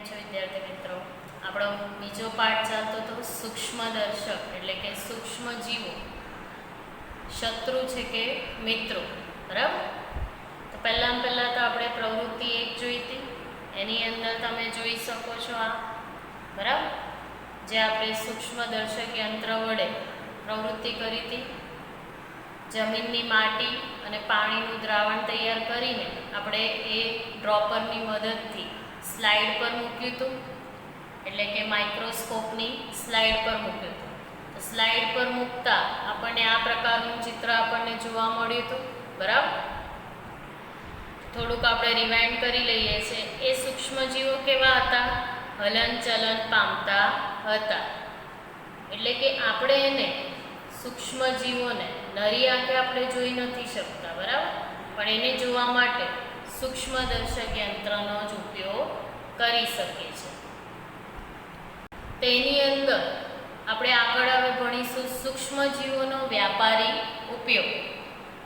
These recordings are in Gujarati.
કેમ છો વિદ્યાર્થી મિત્રો? આપણો બીજો પાઠ ચાલતો હતો સૂક્ષ્મદર્શક એટલે કે સૂક્ષ્મ જીવો શત્રુ છે કે મિત્રો, બરાબર? તો પહેલાં તો આપણે પ્રવૃત્તિ 1 જોઈ હતી. એની અંદર તમે જોઈ શકો છો આ, બરાબર, જે આપણે સૂક્ષ્મદર્શક યંત્ર વડે પ્રવૃત્તિ કરી હતી. જમીનની માટી અને પાણીનું દ્રાવણ તૈયાર કરીને આપણે એ ડ્રોપરની મદદથી સ્લાઇડ પર મૂક્યું હતું, એટલે કે માઇક્રોસ્કોપની સ્લાઇડ પર મૂક્યું હતું. તો સ્લાઇડ પર મૂકતા આપણને આ પ્રકારનું ચિત્ર આપણને જોવા મળ્યું હતું, બરાબર? થોડુંક આપણે રિવાઇન્ડ કરી લઈએ છીએ. એ સૂક્ષ્મજીવો કેવા હતા? હલનચલન પામતા હતા. એટલે કે આપણે એને સૂક્ષ્મજીવોને નરી આંખે આપણે જોઈ નથી શકતા, બરાબર? પણ એને જોવા માટે સૂક્ષ્મદર્શક યંત્રનો જ ઉપયોગ કરી શકીએ છીએ. તેની અંદર આપણે આગળ હવે ભણીશું સૂક્ષ્મજીવોનો વ્યાપારી ઉપયોગ.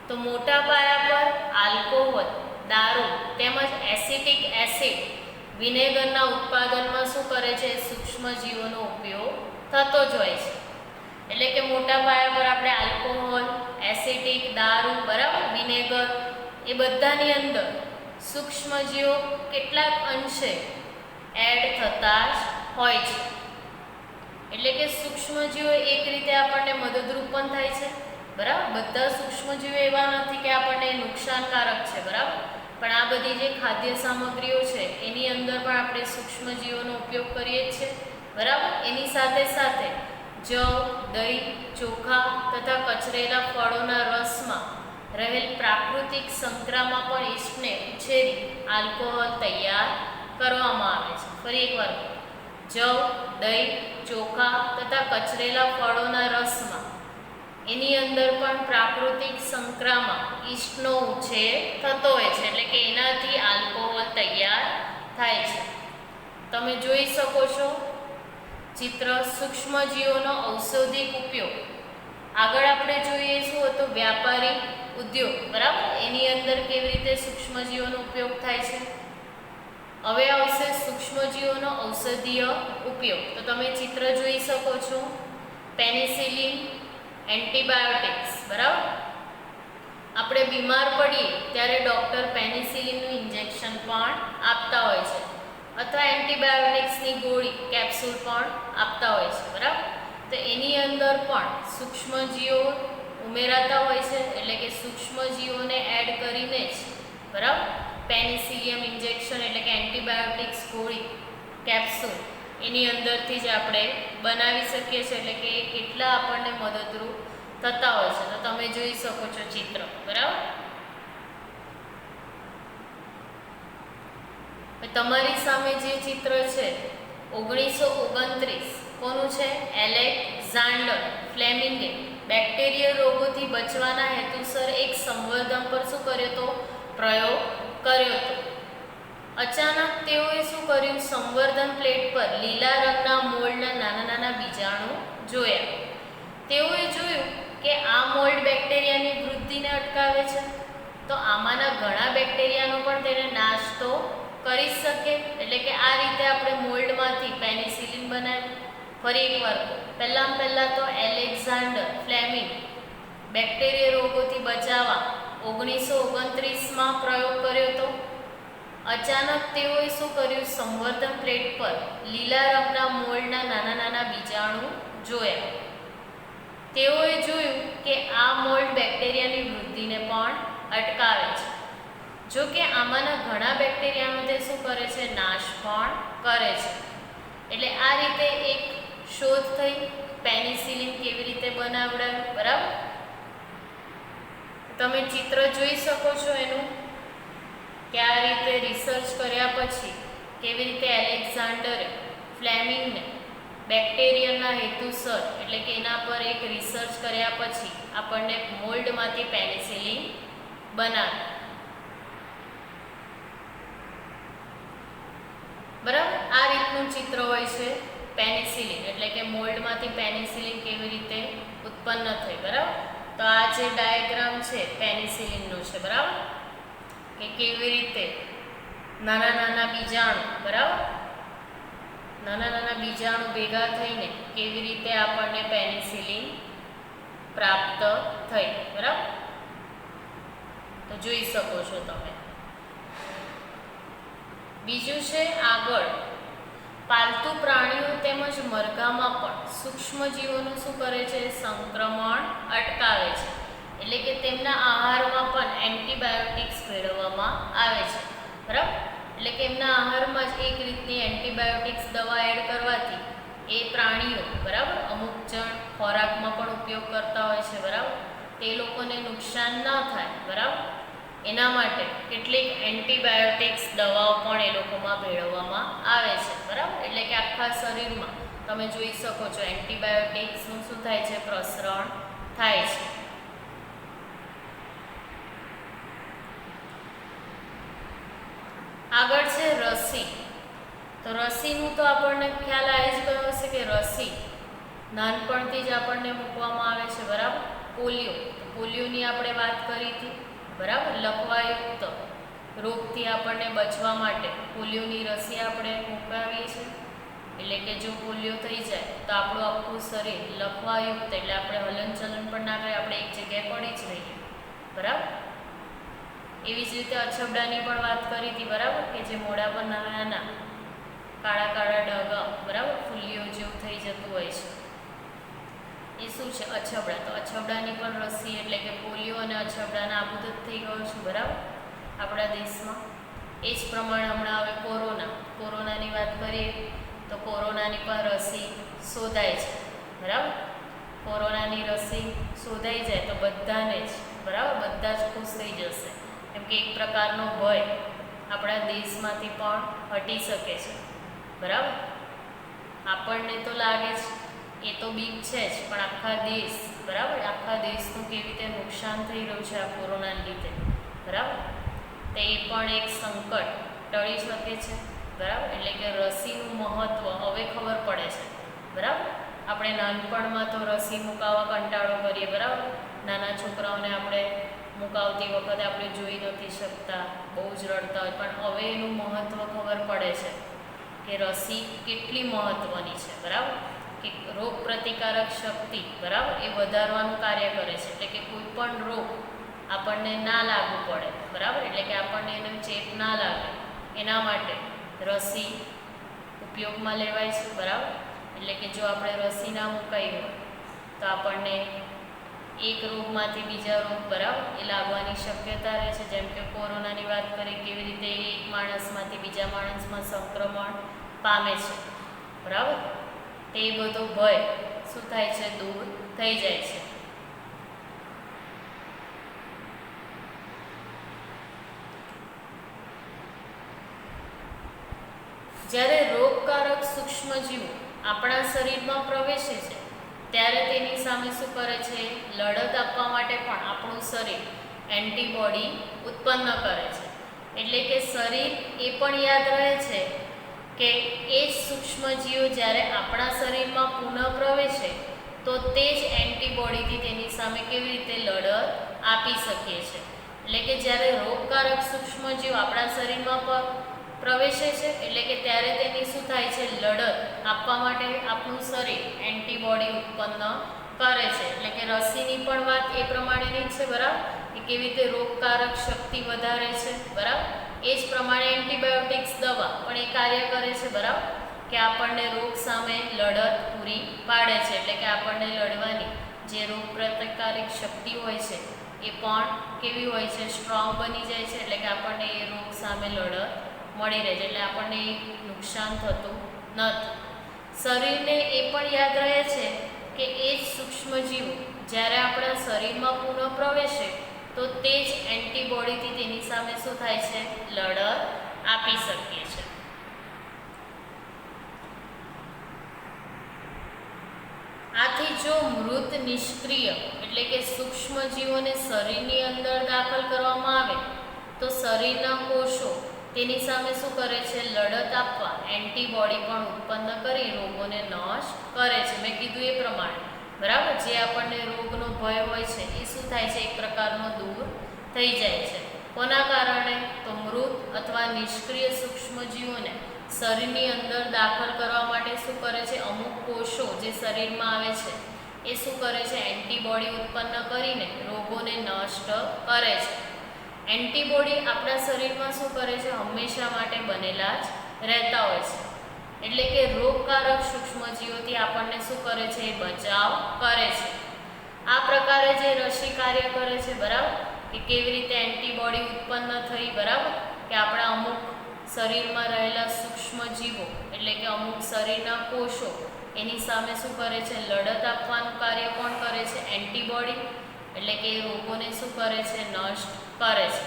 તો મોટા પાયા પર આલ્કોહોલ, દારૂ તેમજ એસિટિક એસિડ, વિનેગરના ઉત્પાદનમાં શું કરે છે? સૂક્ષ્મજીવોનો ઉપયોગ થતો જ હોય છે. એટલે કે મોટા પાયા પર આપણે આલ્કોહોલ, એસિટિક, દારૂ, બરાબર, વિનેગર, એ બધાની અંદર સૂક્ષ્મજીવો કેટલાક અંશે એડ થતા જ હોય છે. એટલે કે સૂક્ષ્મજીવો એક રીતે આપણને મદદરૂપ પણ થાય છે, બરાબર? બધા સૂક્ષ્મજીવો એવા નથી કે આપણને નુકસાનકારક છે, બરાબર? પણ આ બધી જે ખાદ્ય સામગ્રીઓ છે એની અંદર પણ આપણે સૂક્ષ્મજીવોનો ઉપયોગ કરીએ જ છીએ, બરાબર? એની સાથે સાથે જવ, દહીં, ચોખા તથા કચરેલા ફળોના રસમાં રહેલ પ્રાકૃતિક સંક્રામાં પણ ઈસ્ટને ઉછેરી આલ્કોહોલ તૈયાર કરવામાં આવે છે. ફરી એકવાર, જવ, દહીં, ચોખા તથા કચરેલા ફળોના રસમાં એની અંદર પણ પ્રાકૃતિક સંક્રામાં ઈસ્ટનો ઉછેર થતો હોય છે. એટલે કે એનાથી આલ્કોહોલ તૈયાર થાય છે. તમે જોઈ શકો છો ચિત્ર સૂક્ષ્મજીવોનો ઔષધિક ઉપયોગ. આગળ આપણે જોઈએ શું હતો? વ્યાપારી ઉદ્યોગ, બરાબર? એની અંદર કેવી રીતે સૂક્ષ્મજીવોનો ઉપયોગ થાય છે. હવે આવશે સૂક્ષ્મજીવોનો ઔષધીય ઉપયોગ. તો તમે ચિત્ર જોઈ શકો છો. પેનિસિલિન, એન્ટીબાયોટિક્સ, બરાબર? આપણે બીમાર પડીએ ત્યારે ડૉક્ટર પેનિસિલિનનું ઇન્જેક્શન પણ આપતા હોય છે, અથવા એન્ટીબાયોટિક્સની ગોળી, કેપ્સ્યુલ પણ આપતા હોય છે, બરાબર? તો એની અંદર પણ સૂક્ષ્મજીવો ઉમેરાતા હોય છે. એટલે કે સૂક્ષ્મજીવોને એડ કરીને જ, બરાબર, પેનિસિલિયમ ઇન્જેક્શન એટલે કે એન્ટીબાયોટિક્સ ગોળી, કેપ્સ્યુલ એની અંદરથી જ આપણે બનાવી શકીએ છીએ. એટલે કે એ કેટલા આપણને મદદરૂપ થતા હોય છે. તો તમે જોઈ શકો છો ચિત્ર, બરાબર? તમારી સામે જે ચિત્ર છે 1929 કોનું છે? એલેક્ઝાન્ડર ફ્લેમિંગે બેક્ટેરિયલ રોગોથી બચવાના હેતુસર એક સંવર્ધન પર શું કર્યો હતો? પ્રયોગ કર્યો હતો. અચાનક તેઓએ શું કર્યું? સંવર્ધન પ્લેટ પર લીલા રંગના મોલ્ડના નાના નાના બીજાણુ જોયા. તેઓએ જોયું કે આ મોલ્ડ બેક્ટેરિયાની વૃદ્ધિને અટકાવે છે. તો આમાંના ઘણા બેક્ટેરિયાનો પણ તેને નાશ તો કરી શકે. એટલે કે આ રીતે આપણે મોલ્ડમાંથી પેનિસિલિન બનાવી. ફરી એકવાર, પહેલાં તો એલેક્ઝાન્ડર ફ્લેમિંગ બેક્ટેરિયલ રોગોથી બચાવવા 1929માં પ્રયોગ કર્યો હતો. અચાનક તેઓએ શું કર્યું? સંવર્ધન પ્લેટ પર લીલા રંગના મોલ્ડના નાના નાના બીજાણુ જોયા. તેઓએ જોયું કે આ મોલ્ડ બેક્ટેરિયાની વૃદ્ધિને પણ અટકાવે છે. જો કે આમાંના ઘણા બેક્ટેરિયાનો તે શું કરે છે? નાશ પણ કરે છે. એટલે આ રીતે એક શોધ થઈ. પેનિસિલિન કેવી રીતે બનાવડાય, બરાબર? તમે ચિત્ર જોઈ શકો છો એનું, કે આ રીતે રિસર્ચ કર્યા પછી કેવી રીતે એલેક્ઝાન્ડરે ફ્લેમિંગને બેક્ટેરિયાના હેતુસર, એટલે કે એના પર એક રિસર્ચ કર્યા પછી આપણને મોલ્ડમાંથી પેનિસિલિન બનાવી, બરાબર? આ રીતનું ચિત્ર હોય છે પેનિસિલિન. એટલે કે મોલ્ડમાંથી પેનિસિલિન કેવી રીતે ઉત્પન્ન થઈ, બરાબર? તો આ જે ડાયાગ્રામ છે પેનિસિલિનનો છે, બરાબર? કે કેવી રીતે નાના નાના બીજાણુ, બરાબર, નાના નાના બીજાણુ ભેગા થઈને કેવી રીતે આપણને પેનિસિલિન પ્રાપ્ત થઈ, બરાબર? તો જોઈ શકો છો તમે. બીજું છે આગળ, પાલતુ પ્રાણીઓ તેમજ મરઘામાં પણ સૂક્ષ્મજીવોનું શું કરે છે? સંક્રમણ અટકાવે છે. એટલે કે તેમના આહારમાં પણ એન્ટીબાયોટિક્સ ભેળવવામાં આવે છે, બરાબર? એટલે કે એમના આહારમાં જ એક રીતની એન્ટીબાયોટિક્સ દવા એડ કરવાથી એ પ્રાણીઓ, બરાબર, અમુક જણ ખોરાકમાં પણ ઉપયોગ કરતા હોય છે, બરાબર, તે લોકોને નુકસાન ન થાય, બરાબર, એના માટે કેટલીક એન્ટીબાયોટિક્સ દવાઓ પણ એ લોકોમાં ભેળવવામાં આવે છે, બરાબર? એટલે કે આખા શરીરમાં તમે જોઈ શકો છો એન્ટીબાયોટિક્સનું શું થાય છે? પ્રસરણ થાય છે. આગળ છે રસી. તો રસીનું તો આપણને ખ્યાલ આવી જ ગયો હશે કે રસી નાનપણથી જ આપણને મૂકવામાં આવે છે, બરાબર? પોલિયો, પોલિયોની આપણે વાત કરી હતી, બરાબર? લકવાયુક્ત રોગથી આપણને બચવા માટે પોલિયોની રસી આપણે મૂકાવીએ છીએ. એટલે કે જો પોલિયો થઈ જાય તો આપણું આખું શરીર લકવાયુક્ત, એટલે આપણે હલનચલન પણ ના કરીએ, આપણે એક જગ્યાએ પડી જ રહીએ, બરાબર? એવી જ રીતે અછબડાની પણ વાત કરી હતી, બરાબર, કે જે મોઢા પર નાના નાના કાળા કાળા ડાઘા, બરાબર, ફૂલીઓ જેવું થઈ જતું હોય છે, એ શું છે? અછબડા. તો અછબડાની પણ રસી, એટલે કે પોલિયો અને અછબડા નાબૂદ જ થઈ ગયો છે, બરાબર, આપણા દેશમાં. એ જ પ્રમાણે હમણાં હવે કોરોનાની વાત કરીએ તો કોરોનાની પણ રસી શોધાય છે, બરાબર? કોરોનાની રસી શોધાઈ જાય તો બધાને જ, બરાબર, બધા જ ખુશ થઈ જશે, કેમ કે એક પ્રકારનો ભય આપણા દેશમાંથી પણ હટી શકે છે, બરાબર? આપણને તો લાગે છે એ તો બીક છે જ, પણ આખા દેશ, બરાબર, આખા દેશનું કેવી રીતે નુકસાન થઈ રહ્યું છે આ કોરોનાને લીધે, બરાબર, તો એ પણ એક સંકટ ટળી શકે છે, બરાબર? એટલે કે રસીનું મહત્ત્વ હવે ખબર પડે છે, બરાબર? આપણે નાનપણમાં તો રસી મુકાવવા કંટાળો કરીએ, બરાબર? નાના છોકરાઓને આપણે મુકાવતી વખતે આપણે જોઈ નથી શકતા, બહુ જ રડતા હોય, પણ હવે એનું મહત્ત્વ ખબર પડે છે કે રસી કેટલી મહત્ત્વની છે, બરાબર? કે રોગ પ્રતિકારક શક્તિ, બરાબર, એ વધારવાનું કાર્ય કરે છે. એટલે કે કોઈ પણ રોગ આપણને ના લાગુ પડે, બરાબર, એટલે કે આપણને એનો ચેપ ના લાગે એના માટે રસી ઉપયોગમાં લેવાય છે, બરાબર? એટલે કે જો આપણે રસી ના મુકાઈ હોય તો આપણને એક રોગમાંથી બીજા રોગ, બરાબર, એ લાગવાની શક્યતા રહે છે. જેમ કે કોરોનાની વાત કરીએ, કેવી રીતે એક માણસમાંથી બીજા માણસમાં સંક્રમણ પામે છે, બરાબર? તે બધો ભય શું થાય છે? દૂર થઈ જાય છે. જ્યારે રોગકારક સૂક્ષ્મજીવો આપણા શરીરમાં પ્રવેશે છે ત્યારે તેની સામે શું કરે છે? લડત આપવા માટે પણ આપણું શરીર એન્ટીબોડી ઉત્પન્ન કરે છે. એટલે કે શરીર એ પણ યાદ રહે છે કે એ જ સૂક્ષ્મજીવો જ્યારે આપણા શરીરમાં પુનઃ પ્રવેશે તો તે જ એન્ટીબોડીથી તેની સામે કેવી રીતે લડત આપી શકીએ છીએ. એટલે કે જ્યારે રોગકારક સૂક્ષ્મજીવ આપણા શરીરમાં પ્રવેશે છે એટલે કે ત્યારે તેની શું થાય છે? લડત આપવા માટે આપણું શરીર એન્ટીબોડી ઉત્પન્ન કરે છે. એટલે કે રસીની પણ વાત એ પ્રમાણેની છે, બરાબર, કે કેવી રીતે રોગકારક શક્તિ વધારે છે, બરાબર. એ જ પ્રમાણે એન્ટીબાયોટિક્સ દવા પણ એ કાર્ય કરે છે, બરાબર, કે આપણને રોગ સામે લડત પૂરી પાડે છે. એટલે કે આપણને લડવાની જે રોગ પ્રતિકારક શક્તિ હોય છે એ પણ કેવી હોય છે? સ્ટ્રોંગ બની જાય છે. એટલે કે આપણને એ રોગ સામે લડત મળી રહે છે, એટલે આપણને નુકસાન થતું નથી. શરીરને એ પણ યાદ રહે છે કે એ જ સૂક્ષ્મજીવો જ્યારે આપણા શરીરમાં પુનઃ પ્રવેશે તો તે જ એન્ટીબોડીથી તેની સામે શું થાય છે? લડત આપી શકીએ છે. આથી જો મૃત નિષ્ક્રિય એટલે કે સૂક્ષ્મજીવોને શરીરની અંદર દાખલ કરવામાં આવે તો શરીરના કોષો તેની સામે શું કરે છે? લડત આપવા એન્ટીબોડી પણ ઉત્પન્ન કરી રોગોને નષ્ટ કરે છે. મેં કીધું એ પ્રમાણે, બરાબર, જે આપણને રોગનો ભય હોય છે એ શું થાય છે? એક પ્રકારનો દૂર થઈ જાય છે. કોના કારણે? તો મૃત અથવા નિષ્ક્રિય સૂક્ષ્મજીવોને શરીરની અંદર દાખલ કરવા માટે શું કરે છે, અમુક કોષો જે શરીરમાં આવે છે એ શું કરે છે, એન્ટીબોડી ઉત્પન્ન કરીને રોગોને નષ્ટ કરે છે. એન્ટીબોડી આપણા શરીરમાં શું કરે છે, હંમેશા માટે બનેલા જ રહેતા હોય છે. એટલે કે રોગકારક સૂક્ષ્મજીવોથી આપણને શું કરે છે, એ બચાવ કરે છે. આ પ્રકારે જે રસી કાર્ય કરે છે, બરાબર, કે કેવી રીતે એન્ટીબોડી ઉત્પન્ન થઈ, બરાબર, કે આપણા અમુક શરીરમાં રહેલા સૂક્ષ્મજીવો એટલે કે અમુક શરીરના કોષો એની સામે શું કરે છે, લડત આપવાનું કાર્ય કોણ કરે છે, એન્ટીબોડી. એટલે કે રોગોને શું કરે છે, નષ્ટ કરે છે.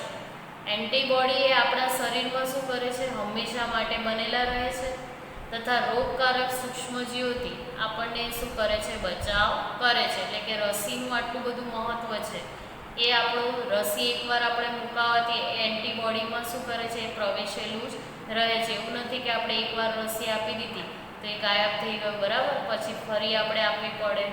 એન્ટીબોડી એ આપણા શરીરમાં શું કરે છે, હંમેશા માટે બનેલા રહે છે તથા રોગકારક સૂક્ષ્મજીવોથી આપણને શું કરે છે, બચાવ કરે છે. એટલે કે રસીનું આટલું બધું મહત્ત્વ છે એ આપણું રસી એકવાર આપણે મુકાવાથી એન્ટીબોડીમાં શું કરે છે, એ પ્રવેશેલું જ રહે છે. એવું નથી કે આપણે એકવાર રસી આપી દીધી તો એ ગાયબ થઈ ગયું, બરાબર, પછી ફરી આપણે આપવી પડે,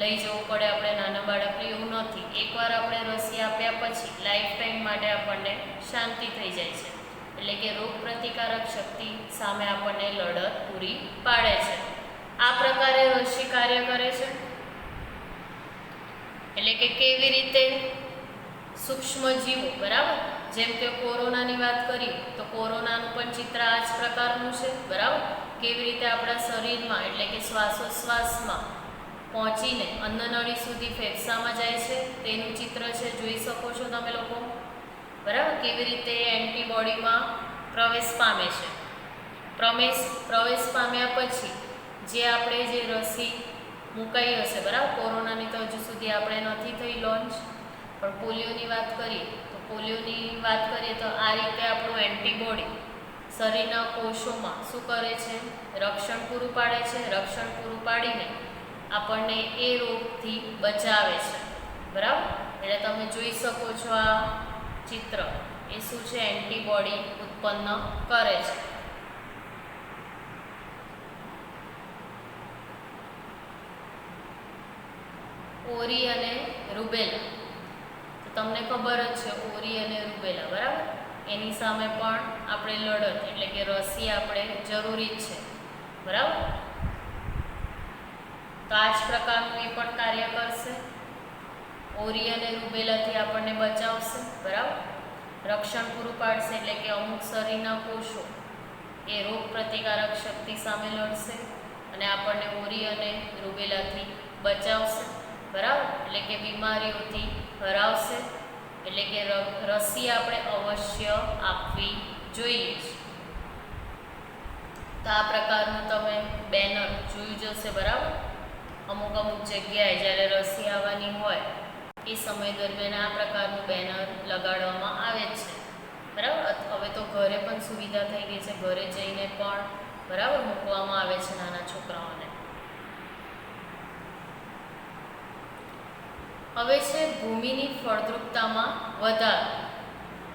લઈ જવું પડે આપણે નાના બાળકને, એવું નથી. એકવાર આપણે રસી આપ્યા પછી લાઈફ ટાઈમ માટે આપણને શાંતિ થઈ જાય છે. એટલે કે રોગ પ્રતિકારક શક્તિ સામે આપણને લડત પૂરી પાડે છે. આ પ્રકારે રસી કાર્ય કરે છે. એટલે કે કેવી રીતે સૂક્ષ્મજીવો, બરાબર, જેમ કે કોરોનાની વાત કરીએ તો કોરોનાનું પણ ચિત્ર આ જ પ્રકારનું છે, બરાબર. કેવી રીતે આપણા શરીરમાં એટલે કે શ્વાસોશ્વાસમાં પહોંચીને અન્નનળી સુધી ફેફસામાં જાય છે તેનું ચિત્ર છે, જોઈ શકો છો તમે લોકો, બરાબર. કેવી રીતે એન્ટીબોડીમાં પ્રવેશ પામે છે. પ્રવેશ પામ્યા પછી જે આપણે જે રસી મુકાઈ હશે, બરાબર, કોરોનાની તો હજુ સુધી આપણે નથી થઈ લોન્ચ, પણ પોલિયોની વાત કરીએ તો આ રીતે આપણું એન્ટીબોડી શરીરના કોષોમાં શું કરે છે, રક્ષણ પૂરું પાડે છે. રક્ષણ પૂરું પાડીને આપણને એ રોગથી બચાવે છે, બરાબર. એટલે તમે જોઈ શકો છો આ ચિત્ર એ શું છે, એન્ટીબોડી ઉત્પન્ન કરે છે. ઓરી અને રૂબેલા, તો તમને ખબર જ છે ઓરી અને રૂબેલા, બરાબર, એની સામે પણ આપણે લડત એટલે કે રસી આપણે જરૂરી જ છે, બરાબર. તો આ જ પ્રકારનું એ પણ કાર્ય કરશે. ઓરી અને રૂબેલાથી આપણને બચાવશે, બરાબર, રક્ષણ પૂરું પાડશે. એટલે કે અમુક શરીરના કોષો એ રોગ પ્રતિકારક શક્તિ સામે લડશે અને આપણને ઓરી અને રૂબેલાથી બચાવશે, બરાબર. એટલે કે બીમારીઓથી હરાવશે. એટલે કે રસી આપણે અવશ્ય આપવી જોઈએ. તો આ પ્રકારનું તમે બેનર જોયું જશે, બરાબર. અમુક જગ્યાએ જ્યારે રસી આવવાની હોય એ સમય દરમિયાન આ પ્રકારનું બેનર લગાડવામાં આવે છે, બરાબર. હવે તો ઘરે પણ સુવિધા થઈ ગઈ છે, ઘરે જઈને પણ, બરાબર, મૂકવામાં આવે છે નાના છોકરાઓને. હવે છે ભૂમિની ફળદ્રુપતામાં વધારો.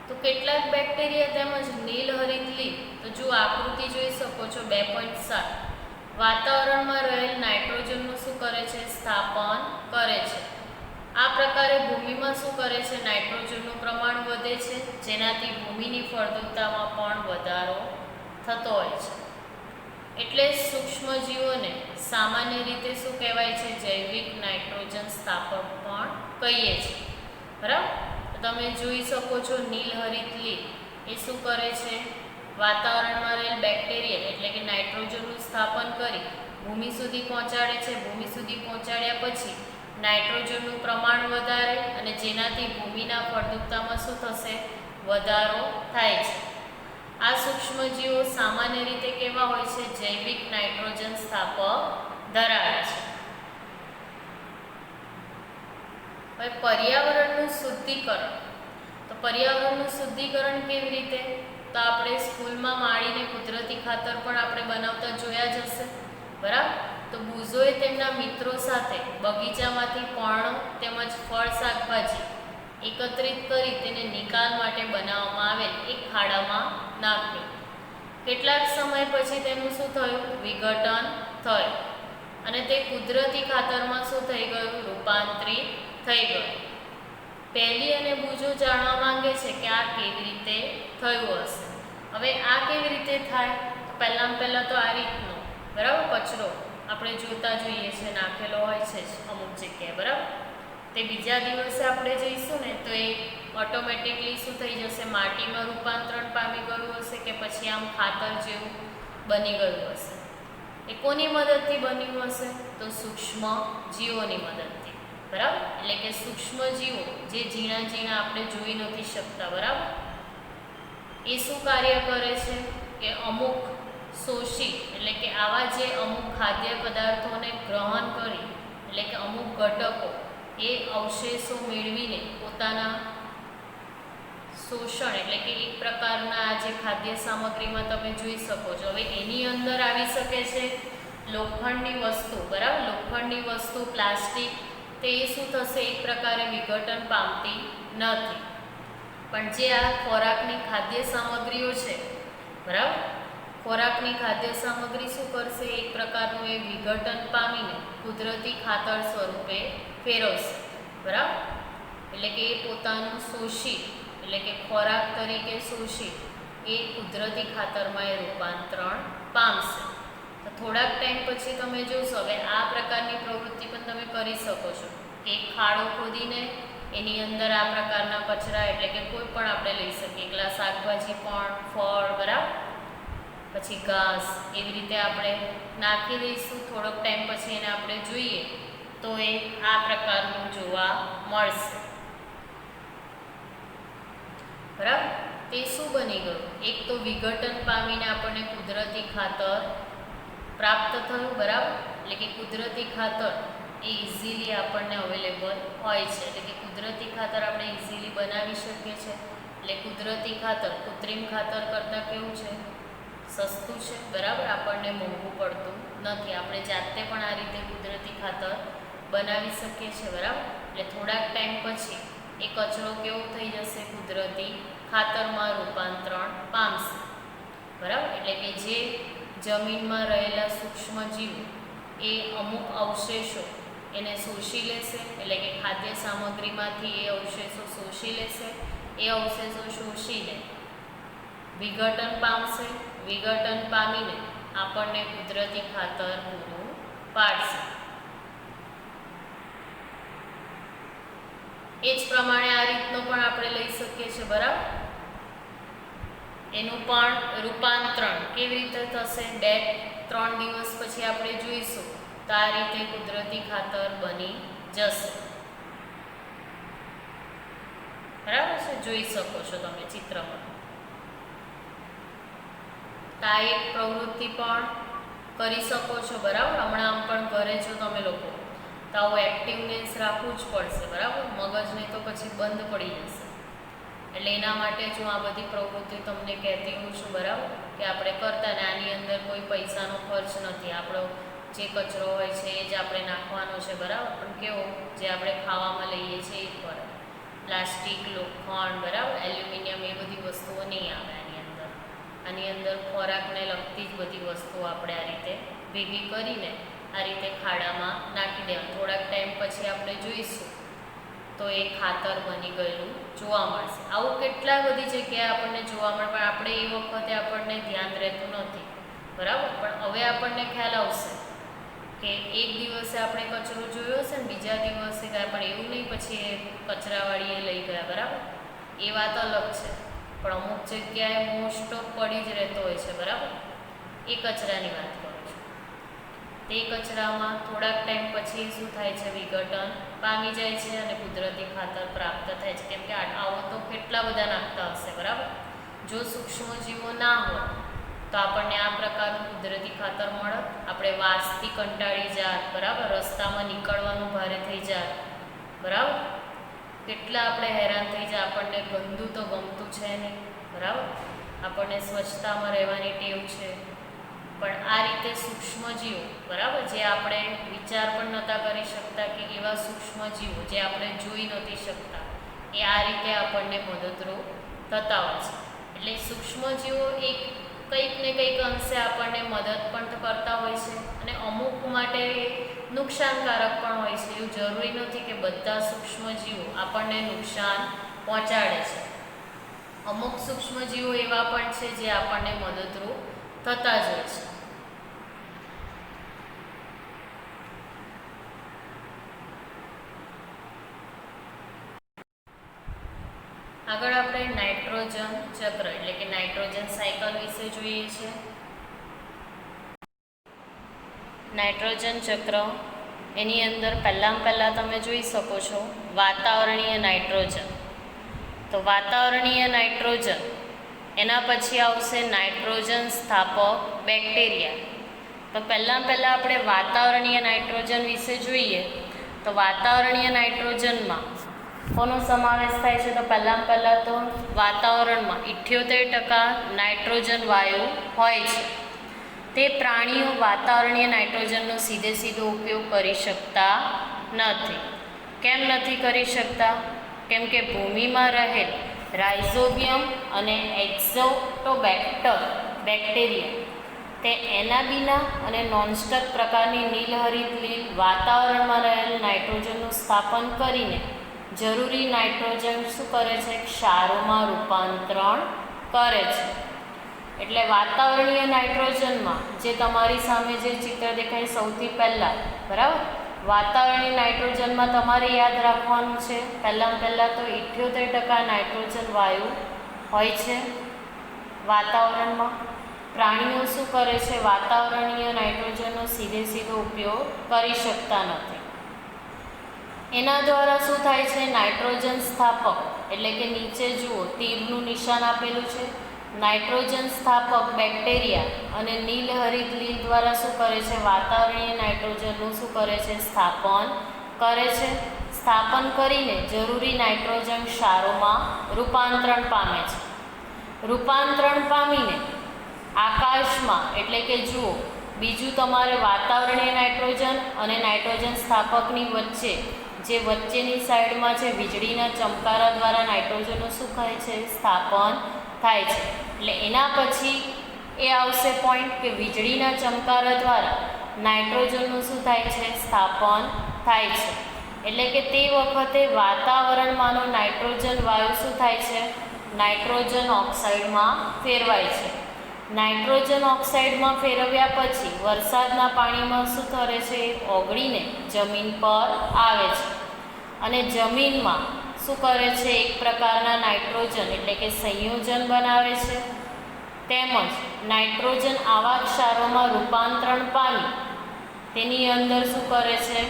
તો કેટલાક બેક્ટેરિયા તેમજ નીલહરિતલી, તો જો આકૃતિ જોઈ શકો છો 2.7, વાતાવરણમાં રહેલ નાઇટ્રોજનનું શું કરે છે, સ્થાપન કરે છે. આ પ્રકારે ભૂમિમાં શું કરે છે, નાઇટ્રોજનનું પ્રમાણ વધે છે, જેનાથી ભૂમિની ફળદ્રુપતામાં પણ વધારો થતો હોય છે. એટલે સૂક્ષ્મજીવોને સામાન્ય રીતે શું કહેવાય છે, જૈવિક નાઇટ્રોજન સ્થાપક પણ કહીએ છીએ, બરાબર. તો તમે જોઈ શકો છો નીલહરિતલી એ શું કરે છે, વાતાવરણમાં રહેલ બેક્ટેરિયા એટલે કે નાઇટ્રોજનનું સ્થાપન કરી ભૂમિ સુધી પહોંચાડે છે. ભૂમિ સુધી પહોંચાડ્યા પછી નાઇટ્રોજનનું પ્રમાણ વધારે અને જેનાથી ભૂમિના ફળદ્રુપતામાં શું થશે, વધારો થાય છે. આ સૂક્ષ્મજીવો સામાન્ય રીતે કેવા હોય છે, જૈવિક નાઇટ્રોજન સ્થાપક ધરાવે છે. હવે પર્યાવરણનું શુદ્ધિકરણ. તો પર્યાવરણનું શુદ્ધિકરણ કેવી રીતે, તો આપણે સ્કૂલમાં માળીને કુદરતી ખાતર પણ આપણે બનાવતા જોયા જ હશે, બરાબર. તો બુઝોએ તેમના મિત્રો સાથે બગીચામાંથી પર્ણો તેમજ ફળ શાકભાજી એકત્રિત કરી તેને નિકાલ માટે બનાવવામાં આવેલ એક ખાડામાં નાખ્યું. કેટલાક સમય પછી તેનું શું થયું, વિઘટન થયું અને તે કુદરતી ખાતરમાં શું થઈ ગયું, રૂપાંતરિત થઈ ગયું. પહેલી અને બુઝો જાણવા માંગે છે કે આ કેવી રીતે થયું હશે. હવે આ કેવી રીતે થાય, પહેલાં તો આ રીતનો બરાબર કચરો આપણે જોતા જોઈએ છે નાખેલો હોય છે અમુક જગ્યાએ બરાબર. તે બીજા દિવસે આપણે જઈશું ને તો એ ઓટોમેટિકલી શું થઈ જશે, માટીમાં રૂપાંતરણ પામી ગયું હશે કે પછી આમ ખાતર જેવું બની ગયું હશે. એ કોની મદદથી બન્યું હશે? તો સૂક્ષ્મ જીવોની મદદથી બરાબર. એટલે કે સૂક્ષ્મ જીવો જે ઝીણા ઝીણા આપણે જોઈ નથી શકતા બરાબર, એ શું કાર્ય કરે છે કે અમુક શોષી એટલે કે આવા જે અમુક ખાદ્ય પદાર્થોને ગ્રહણ કરી એટલે કે અમુક ઘટકો એ અવશેષો મેળવીને પોતાના શોષણ એટલે કે એક પ્રકારના આ જે ખાદ્ય સામગ્રીમાં તમે જોઈ શકો છો. હવે એની અંદર આવી શકે છે લોખંડની વસ્તુ બરાબર. લોખંડની વસ્તુ પ્લાસ્ટિક તે શું થશે, એક પ્રકારે વિઘટન પામતી નથી. પણ જે આ ખોરાકની ખાદ્ય સામગ્રીઓ છે બરાબર, ખોરાકની ખાદ્ય સામગ્રી શું કરશે, એક પ્રકારનું એ વિઘટન પામીને કુદરતી ખાતર સ્વરૂપે ફેરવશે બરાબર. એટલે કે એ પોતાનું શોષી એટલે કે ખોરાક તરીકે શોષી એ કુદરતી ખાતરમાં એ રૂપાંતરણ પામશે. તો થોડાક ટાઈમ પછી તમે જોશો, હવે આ પ્રકારની પ્રવૃત્તિ પણ તમે કરી શકો છો. એક ખાડો ખોદીને એની અંદર આ પ્રકારના કચરા એટલે કે કોઈ પણ આપણે લઈ શકીએ, એકલા શાકભાજી પણ, ફળ બરાબર, પછી ઘાસ એવી રીતે આપણે નાખી દઈશું. થોડોક ટાઈમ પછી એને આપણે જોઈએ તો એ આ પ્રકારનું જોવા મળશે બરાબર. તે શું બની ગયું, એક તો વિઘટન પામીને આપણને કુદરતી ખાતર પ્રાપ્ત થયું બરાબર. એટલે કે કુદરતી ખાતર એ ઇઝીલી આપણને અવેલેબલ હોય છે. એટલે કે કુદરતી ખાતર આપણે ઇઝીલી બનાવી શકીએ છીએ. એટલે કુદરતી ખાતર કૃત્રિમ ખાતર કરતાં કેવું છે, સસ્તું છે બરાબર, આપણને મોંઘું પડતું નથી. આપણે જાતે પણ આ રીતે કુદરતી ખાતર બનાવી શકીએ છીએ બરાબર. એટલે થોડાક ટાઈમ પછી એ કચરો કેવો થઈ જશે, કુદરતી ખાતરમાં રૂપાંતરણ પામશે બરાબર. એટલે કે જે જમીનમાં રહેલા સૂક્ષ્મ જીવો એ અમુક અવશેષો એને શોષી લેશે. એટલે કે ખાદ્ય સામગ્રીમાંથી એ અવશેષો શોષી લેશે. એ અવશેષો શોષીને વિઘટન પામશે. વિઘટન પામીને આપણને કુદરતી ખાતર પૂરું પાડશે. એ જ પ્રમાણે આ રીતનો પણ આપણે લઈ શકીએ છીએ બરાબર. એનું પણ રૂપાંતરણ કેવી રીતે થશે, 2-3 દિવસ પછી આપણે જોઈશું તો આ રીતે કુદરતી ખાતર બની જશે બરાબર છે. જોઈ શકો છો તમે ચિત્રમાં. આ એક પ્રવૃત્તિ પણ કરી શકો છો બરાબર. હમણાં આમ પણ ઘરે છો તમે લોકો તો આવું એક્ટિવનેસ રાખવું જ પડશે બરાબર. મગજને તો પછી બંધ પડી જશે. એટલે એના માટે જ હું આ બધી પ્રવૃત્તિ તમને કહેતી હોઉં છું બરાબર, કે આપણે કરતા ને આની અંદર કોઈ પૈસાનો ખર્ચ નથી. આપણો જે કચરો હોય છે એ જ આપણે નાખવાનો છે બરાબર. પણ કેવો જે આપણે ખાવામાં લઈએ છીએ એ પર પ્લાસ્ટિક, લોખંડ બરાબર, એલ્યુમિનિયમ એ બધી વસ્તુઓ નહીં આવે આની અંદર. આની અંદર ખોરાકને લગતી જ બધી વસ્તુઓ આપણે આ રીતે ભેગી કરીને આ રીતે ખાડામાં નાખી દેવાનું. થોડાક ટાઈમ પછી આપણે જોઈશું તો એ ખાતર બની ગયેલું જોવા મળશે. આવું કેટલા બધી જગ્યાએ આપણને જોવા મળે, પણ આપણે એ વખતે આપણને ધ્યાન રહેતું નથી બરાબર. પણ હવે આપણને ખ્યાલ આવશે કે એક દિવસે આપણે કચરો જોયો હશે ને બીજા દિવસે કાંઈ પણ એવું નહીં પછી એ કચરાવાળીએ લઈ ગયા બરાબર. એ વાત અલગ છે, પણ અમુક જગ્યાએ મોસ્ટ ઓફ પડી જ રહેતો હોય છે બરાબર. એ કચરાની વાત કરું છું. તે કચરામાં થોડાક ટાઈમ પછી શું થાય છે, વિઘટન પામી જાય છે અને કુદરતી ખાતર પ્રાપ્ત થાય છે. કેમ કે આવો તો કેટલા બધા નાખતા હશે બરાબર. જો સૂક્ષ્મજીવો ના હોય તો આપણને આ પ્રકારનું કુદરતી ખાતર મળે. આપણે વાસથી કંટાળી જાત બરાબર, રસ્તામાં નીકળવાનું ભારે થઈ જાત બરાબર, કેટલા આપણે હેરાન થઈ જાય. આપણને ગંદુ તો ગમતું છે નહીં બરાબર. આપણને સ્વચ્છતામાં રહેવાની ટેવ છે, પણ આ રીતે સૂક્ષ્મજીવો બરાબર, જે આપણે વિચાર પણ નહોતા કરી શકતા કે એવા સૂક્ષ્મજીવો જે આપણે જોઈ નથી શકતા, એ આ રીતે આપણને મદદરૂપ થતા હોય છે. એટલે સૂક્ષ્મજીવો એક કંઈક ને કંઈક અંશે આપણને મદદ પણ કરતા હોય છે અને અમુક માટે નુકસાનકારક પણ હોય છે. એવું જરૂરી નથી કે બધા સૂક્ષ્મજીવો આપણને નુકસાન પહોંચાડે છે. અમુક સૂક્ષ્મજીવો એવા પણ છે જે આપણને મદદરૂપ થતા જ હોય છે. આગળ આપણે નાઇટ્રોજન ચક્ર એટલે કે નાઇટ્રોજન સાયકલ વિશે જોઈએ છે. નાઇટ્રોજન ચક્ર એની અંદર પહેલાં તમે જોઈ શકો છો વાતાવરણીય નાઇટ્રોજન. તો વાતાવરણીય નાઇટ્રોજન એના પછી આવશે નાઇટ્રોજન સ્થાપક બેક્ટેરિયા. તો પહેલાં આપણે વાતાવરણીય નાઇટ્રોજન વિશે જોઈએ. તો વાતાવરણીય નાઇટ્રોજનમાં કોનો સમાવેશ થાય છે? તો પહેલાં તો વાતાવરણમાં 78% નાઇટ્રોજન વાયુ હોય છે. તે પ્રાણીઓ વાતાવરણીય નાઇટ્રોજનનો સીધો ઉપયોગ કરી શકતા નથી. કેમ નથી કરી શકતા? કેમ કે ભૂમિમાં રહેલ રાઇઝોબિયમ અને એક્ઝોટોબેક્ટર બેક્ટેરિયા તે એનાબીના અને નોનસ્ટક પ્રકારની નીલહરિત લીલ વાતાવરણમાં રહેલ નાઇટ્રોજનનું સ્થાપન કરીને જરૂરી નાઇટ્રોજન શું કરે છે? ક્ષારોમાં રૂપાંતરણ કરે છે. એટલે વાતાવરણીય નાઇટ્રોજનમાં જે તમારી સામે જે ચિત્ર દેખાય સૌથી પહેલાં, બરાબર, વાતાવરણીય નાઇટ્રોજનમાં તમારે યાદ રાખવાનું છે પહેલાં તો 78% નાઇટ્રોજન વાયુ હોય છે વાતાવરણમાં. પ્રાણીઓ શું કરે છે? વાતાવરણીય નાઇટ્રોજનનો સીધો ઉપયોગ કરી શકતા નથી. એના દ્વારા શું થાય છે? નાઇટ્રોજન સ્થાપક એટલે કે નીચે જુઓ તીરનું નિશાન આપેલું છે. નાઇટ્રોજન સ્થાપક બેક્ટેરિયા અને નીલહરિત લીલ દ્વારા શું કરે છે? વાતાવરણીય નાઇટ્રોજનનું શું કરે છે? સ્થાપન કરે છે. સ્થાપન કરીને જરૂરી નાઇટ્રોજન ક્ષારોમાં રૂપાંતરણ પામે છે. રૂપાંતરણ પામીને આકાશમાં એટલે કે જુઓ બીજું તમારે વાતાવરણીય નાઇટ્રોજન અને નાઇટ્રોજન સ્થાપકની વચ્ચે જે વચ્ચેની સાઈડમાં છે વીજળીના ચમકારા દ્વારા નાઇટ્રોજનનું શું થાય છે? સ્થાપન થાય છે. એટલે એના પછી એ આવશે પોઈન્ટ કે વીજળીના ચમકારા દ્વારા નાઇટ્રોજનનું શું થાય છે? સ્થાપન થાય છે. એટલે કે તે વખતે વાતાવરણમાંનો નાઇટ્રોજન વાયુ શું થાય છે? નાઇટ્રોજન ઓક્સાઇડમાં ફેરવાય છે. નાઇટ્રોજન ઓક્સાઇડમાં ફેરવ્યા પછી વરસાદના પાણીમાં શું કરે છે? ઓગળીને જમીન પર આવે છે અને જમીનમાં શું કરે છે? એક પ્રકારના નાઇટ્રોજન એટલે કે સંયોજન બનાવે છે. તેમજ નાઇટ્રોજન આવા ક્ષારોમાં રૂપાંતરણ પામી તેની અંદર શું કરે છે?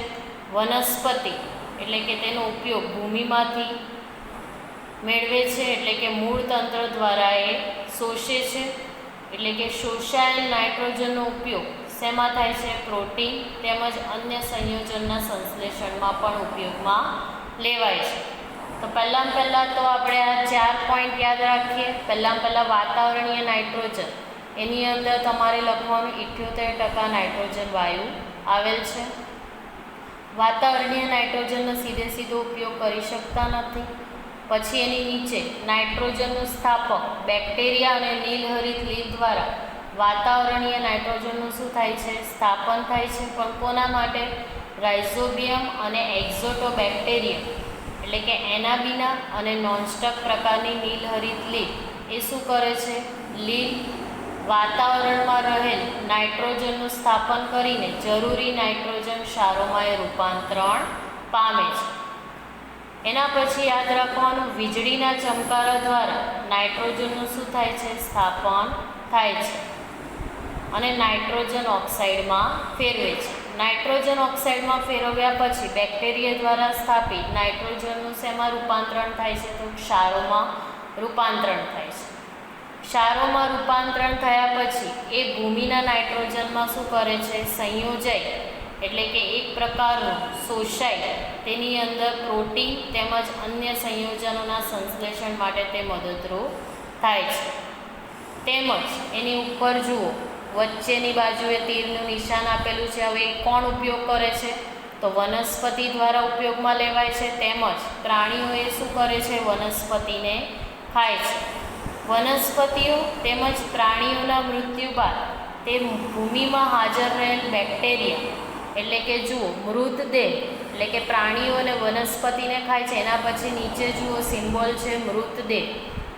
વનસ્પતિ એટલે કે તેનો ઉપયોગ ભૂમિમાંથી મેળવે છે એટલે કે મૂળ તંત્ર દ્વારા એ શોષે છે. એટલે કે શોષાયેલ નાઇટ્રોજનનો ઉપયોગ શેમાં થાય છે? પ્રોટીન તેમજ અન્ય સંયોજનના સંશ્લેષણમાં પણ ઉપયોગમાં લેવાય છે. તો પહેલાં તો આપણે આ 4 પોઈન્ટ યાદ રાખીએ. પહેલાં વાતાવરણીય નાઇટ્રોજન એની અંદર તમારે લખવાનું 78% નાઇટ્રોજન વાયુ આવેલ છે. વાતાવરણીય નાઇટ્રોજનનો સીધો ઉપયોગ કરી શકતા નથી. પછી એની નીચે નાઇટ્રોજનનું સ્થાપક બેક્ટેરિયા અને નીલહરિત લીલ દ્વારા વાતાવરણીય નાઇટ્રોજનનું શું થાય છે? સ્થાપન થાય છે. પણ કોના માટે? રાઇઝોબિયમ અને એક્ઝોટોબેક્ટેરિયમ એટલે કે એનાબીના અને નોનસ્ટક પ્રકારની નીલહરિત લીલ એ શું કરે છે? લીલ વાતાવરણમાં રહેલ નાઇટ્રોજનનું સ્થાપન કરીને જરૂરી નાઇટ્રોજન ક્ષારોમાં એ રૂપાંતરણ પામે છે. એના પછી યાદ રાખવાનું વીજળીના ચમકારા દ્વારા નાઇટ્રોજનનું શું થાય છે? સ્થાપન થાય છે અને નાઇટ્રોજન ઓક્સાઇડમાં ફેરવે છે. નાઇટ્રોજન ઓક્સાઇડમાં ફેરવ્યા પછી બેક્ટેરિયા દ્વારા સ્થાપિત નાઇટ્રોજનનું શેમાં રૂપાંતરણ થાય છે? તો ક્ષારોમાં રૂપાંતરણ થાય છે. ક્ષારોમાં રૂપાંતરણ થયા પછી એ ભૂમિના નાઇટ્રોજનમાં શું કરે છે? સંયોજાય એટલે કે એક પ્રકારનું શોષાય. તેની અંદર પ્રોટીન તેમજ અન્ય સંયોજનોના સંશ્લેષણ માટે તે મદદરૂપ થાય છે. તેમજ એની ઉપર જુઓ વચ્ચેની બાજુએ તીરનું નિશાન આપેલું છે. હવે કોણ ઉપયોગ કરે છે? તો વનસ્પતિ દ્વારા ઉપયોગમાં લેવાય છે. તેમજ પ્રાણીઓ એ શું કરે છે? વનસ્પતિને ખાય છે. વનસ્પતિઓ તેમજ પ્રાણીઓના મૃત્યુ બાદ તે ભૂમિમાં હાજર રહેલ બેક્ટેરિયા એટલે કે જુઓ મૃતદેહ એટલે કે પ્રાણીઓ અને વનસ્પતિને ખાય છે. એના પછી નીચે જુઓ સિમ્બોલ છે મૃતદેહ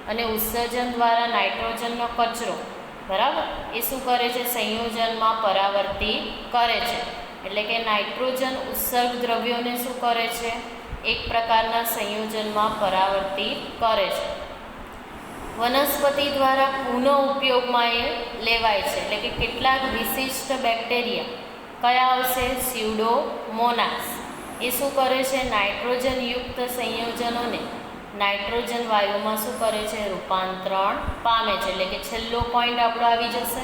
અને ઉત્સર્જન દ્વારા નાઇટ્રોજનનો કચરો બરાબર, એ શું કરે છે? સંયોજનમાં પરાવર્તિત કરે છે. એટલે કે નાઇટ્રોજન ઉત્સર્ગ દ્રવ્યોને શું કરે છે? એક પ્રકારના સંયોજનમાં પરાવર્તિત કરે છે. વનસ્પતિ દ્વારા પુનઃ ઉપયોગમાં એ લેવાય છે. એટલે કે કેટલાક વિશિષ્ટ બેક્ટેરિયા કયા આવશે? સ્યુડોમોનાસ. એ શું કરે છે? નાઇટ્રોજનયુક્ત સંયોજનોને નાઇટ્રોજન વાયુમાં શું કરે છે? રૂપાંતરણ પામે છે. એટલે કે છેલ્લો પોઈન્ટ આપણો આવી જશે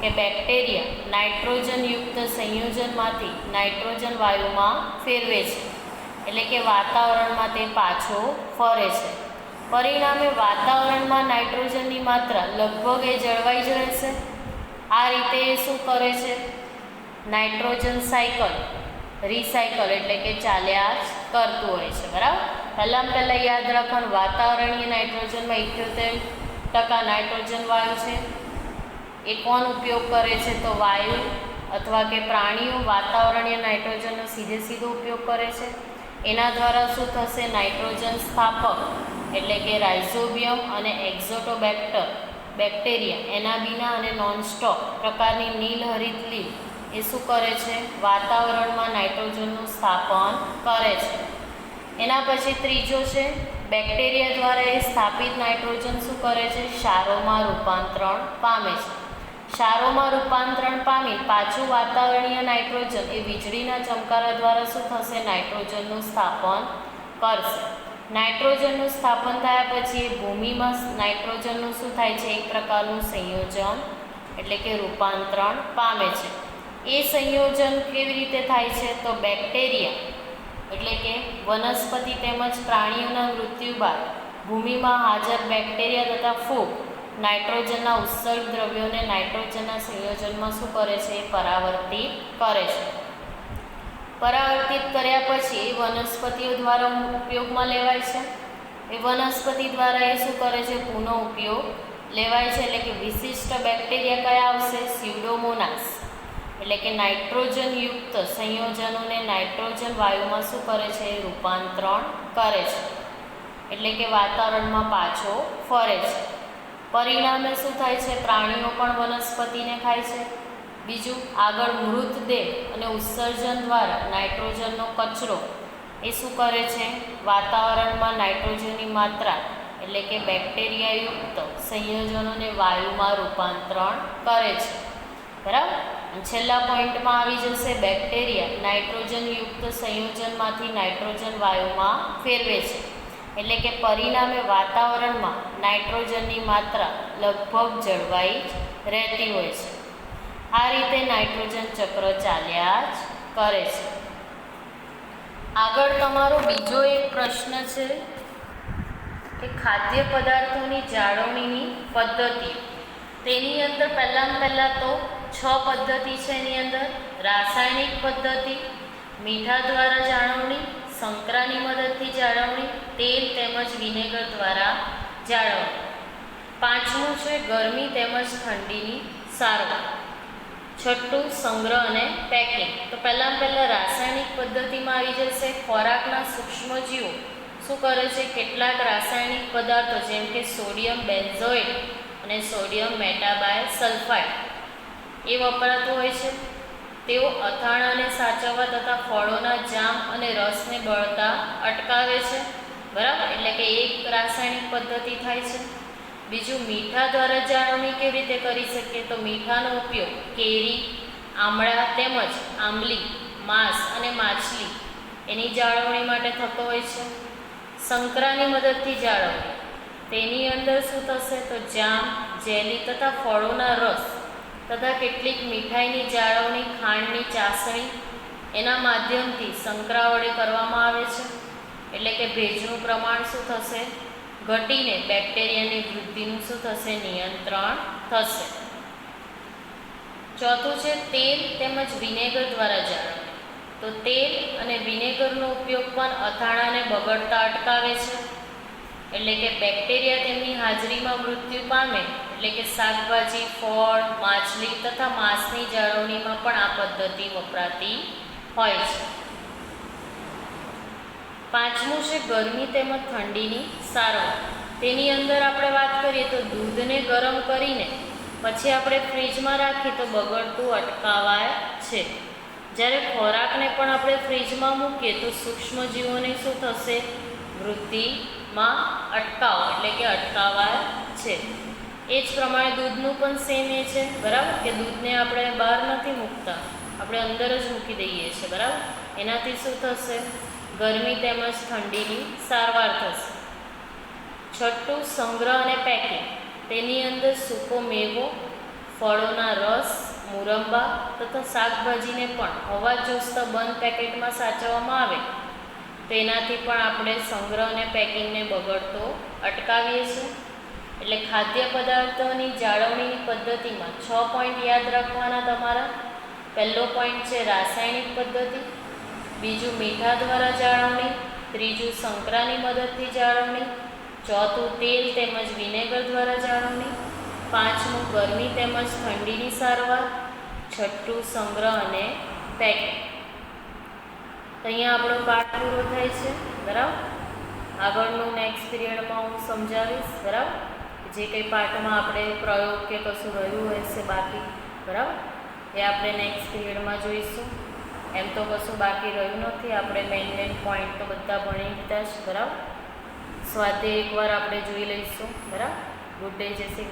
કે બેક્ટેરિયા નાઇટ્રોજનયુક્ત સંયોજનમાંથી નાઇટ્રોજન વાયુમાં ફેરવે છે. એટલે કે વાતાવરણમાં તે પાછો ફરે છે. પરિણામે વાતાવરણમાં નાઇટ્રોજનની માત્રા લગભગ એ જળવાઈ જ રહેશે. આ રીતે એ શું કરે છે? નાઇટ્રોજન સાયકલ રિસાયકલ એટલે કે ચાલ્યા જ કરતું હોય છે. બરાબર, પહેલાં યાદ રાખવાનું, વાતાવરણીય નાઇટ્રોજનમાં 78% નાઇટ્રોજન વાયુ છે. એ કોણ ઉપયોગ કરે છે? તો વાયુ અથવા કે પ્રાણીઓ વાતાવરણીય નાઇટ્રોજનનો સીધો ઉપયોગ કરે છે. એના દ્વારા શું થશે? નાઇટ્રોજન સ્થાપક એટલે કે રાઇઝોબિયમ અને એક્ઝોટોબેક્ટર બેક્ટેરિયા એનાબીના અને નોનસ્ટોપ પ્રકારની નીલહરિત લીલ એ શું કરે છે? વાતાવરણમાં નાઇટ્રોજનનું સ્થાપન કરે છે. એના પછી ત્રીજો છે બેક્ટેરિયા દ્વારા એ સ્થાપિત નાઇટ્રોજન શું કરે છે? ક્ષારોમાં રૂપાંતરણ પામે છે. ક્ષારોમાં રૂપાંતરણ પામી પાછું વાતાવરણીય નાઇટ્રોજન એ વીજળીના ચમકારા દ્વારા શું થશે? નાઇટ્રોજનનું સ્થાપન કરશે. નાઇટ્રોજનનું સ્થાપન થયા પછી એ ભૂમિમાં નાઇટ્રોજનનું શું થાય છે? એક પ્રકારનું સંયોજન એટલે કે રૂપાંતરણ પામે છે. એ સંયોજન કેવી રીતે થાય છે? તો બેક્ટેરિયા એટલે કે વનસ્પતિ તેમજ પ્રાણીઓના મૃત્યુ બાદ ભૂમિમાં હાજર બેક્ટેરિયા તથા ફૂગ નાઇટ્રોજનના ઉત્સર્ગ દ્રવ્યોને નાઇટ્રોજનના સંયોજનમાં શું કરે છે? પરાવર્તિત કરે છે. પરાવર્તિત કર્યા પછી એ વનસ્પતિઓ દ્વારા ઉપયોગમાં લેવાય છે. એ વનસ્પતિ દ્વારા એ શું કરે છે? પુનઃ ઉપયોગ લેવાય છે. એટલે કે વિશિષ્ટ બેક્ટેરિયા કયા આવશે? સ્યુડોમોનાસ એટલે કે નાઇટ્રોજનયુક્ત સંયોજનોને નાઇટ્રોજન વાયુમાં શું કરે છે? રૂપાંતરણ કરે છે. એટલે કે વાતાવરણમાં પાછો ફરે છે. પરિણામે શું થાય છે? પ્રાણીઓ પણ વનસ્પતિને ખાય છે. બીજું, આગળ મૃતદેહ અને ઉત્સર્જન દ્વારા નાઇટ્રોજનનો કચરો એ શું કરે છે? વાતાવરણમાં નાઇટ્રોજનની માત્રા એટલે કે બેક્ટેરિયાયુક્ત સંયોજનોને વાયુમાં રૂપાંતરણ કરે છે. બરાબર, છેલ્લા પોઈન્ટમાં આવી જશે બેક્ટેરિયા નાઇટ્રોજનયુક્ત સંયોજનમાંથી નાઇટ્રોજન વાયુમાં ફેરવે છે. એટલે કે પરિણામે વાતાવરણમાં નાઇટ્રોજનની માત્રા લગભગ જળવાઈ જ રહેતી હોય છે. આ રીતે નાઇટ્રોજન ચક્ર ચાલ્યા જ કરે છે. આગળ તમારો બીજો એક પ્રશ્ન છે કે ખાદ્ય પદાર્થોની જાળવણીની પદ્ધતિ. તેની અંદર પહેલાં તો 6 પદ્ધતિ છે. એની અંદર રાસાયણિક પદ્ધતિ, મીઠા દ્વારા જાળવણી, સંકરાની મદદથી જાળવણી, તેલ તેમજ વિનેગર દ્વારા જાળવણી. 5મું છે ગરમી તેમજ ઠંડીની સારવાર. 6થું સંગ્રહ અને પેકિંગ. તો પહેલાં રાસાયણિક પદ્ધતિમાં આવી જશે ખોરાકના સૂક્ષ્મજીવો શું કરે છે? કેટલાક રાસાયણિક પદાર્થો જેમ કે સોડિયમ બેન્ઝોઇટ અને સોડિયમ મેટાબાયસલ્ફાઇડ એ વપરાતું હોય છે. તેઓ અથાણાને સાચવવા તથા ફળોના જામ અને રસને બળતા અટકાવે છે. બરાબર, એટલે કે એક રાસાયણિક પદ્ધતિ થાય છે. બીજું, મીઠા દ્વારા જાળવણી કેવી રીતે કરી શકીએ? તો મીઠાનો ઉપયોગ કેરી, આમળા તેમજ આંબલી, માંસ અને માછલી એની જાળવણી માટે થતો હોય છે. સંકરાની મદદથી જાળવણી. તેની અંદર શું થશે? તો જામ, જેલી તથા ફળોના રસ તથા કેટલીક મીઠાઈની જાળવણી ખાંડની ચાસણી એના માધ્યમથી સંકરા વડે કરવામાં આવે છે. એટલે કે ભેજનું પ્રમાણ શું થશે? ઘટીને બેક્ટેરિયાની વૃદ્ધિનું શું થશે? નિયંત્રણ થશે. 4થું છે તેલ તેમજ વિનેગર દ્વારા જાળવણી. તો તેલ અને વિનેગરનો ઉપયોગ પણ અથાણાને બગડતા અટકાવે છે. એટલે કે બેક્ટેરિયા તેમની હાજરીમાં મૃત્યુ પામે એટલે કે શાકભાજી, ફળ, માછલી તથા માંસની જાળવણીમાં પણ આ પદ્ધતિ વપરાતી હોય છે. 5મું છે ગરમી તેમજ ઠંડીની સારવાર. તેની અંદર આપણે વાત કરીએ તો દૂધને ગરમ કરીને પછી આપણે ફ્રીજમાં રાખીએ તો બગડતું અટકાવાય છે. જ્યારે ખોરાકને પણ આપણે ફ્રીજમાં મૂકીએ તો સૂક્ષ્મજીવોની શું થશે? વૃદ્ધિમાં અટકાવ એટલે કે અટકાવાય છે. એ જ પ્રમાણે દૂધનું પણ સેમ એ છે, બરાબર, કે દૂધને આપણે બહાર નથી મૂકતા, આપણે અંદર જ મૂકી દઈએ છીએ, બરાબર. એનાથી શું થશે? ગરમી તેમજ ઠંડીની સારવાર થશે. છઠ્ઠું, સંગ્રહ અને પેકિંગ. તેની અંદર સૂકો મેવો, ફળોના રસ, મુરંબા તથા શાકભાજીને પણ હવા ચૂસતા બંધ પેકેટમાં સાચવવામાં આવે તો એનાથી પણ આપણે સંગ્રહ અને પેકિંગને બગડતો અટકાવીએ છીએ. એટલે ખાદ્ય પદાર્થોની જાળવણીની પદ્ધતિમાં 6 પોઈન્ટ યાદ રાખવાના તમારા. પહેલો પોઈન્ટ છે રાસાયણિક પદ્ધતિ, બીજું મીઠા દ્વારા જાળવણી, ત્રીજું સંકરાની મદદથી જાળવણી, ચોથું તેલ તેમજ વિનેગર દ્વારા જાળવણી, પાંચમું ગરમી તેમજ ઠંડીની સારવાર, છઠ્ઠું સંગ્રહ અને પેકિંગ. અહીંયા આપણો પાઠ પૂરો થાય છે, બરાબર. આગળનું નેક્સ્ટ પીરિયડમાં હું સમજાવીશ, બરાબર. જે કંઈ પાઠમાં આપણે પ્રયોગ કે કશું રહ્યું હશે બાકી, બરાબર, એ આપણે નેક્સ્ટ પીરિયડમાં જોઈશું. એમ તો કશું બાકી રહ્યું નથી, આપણે મેઇન પોઈન્ટ તો બધા ભણી લીધા છે, બરાબર. સ્વાધ્યાય એકવાર આપણે જોઈ લઈશું, બરાબર. ગુડ ડે, જય શ્રી કૃષ્ણ.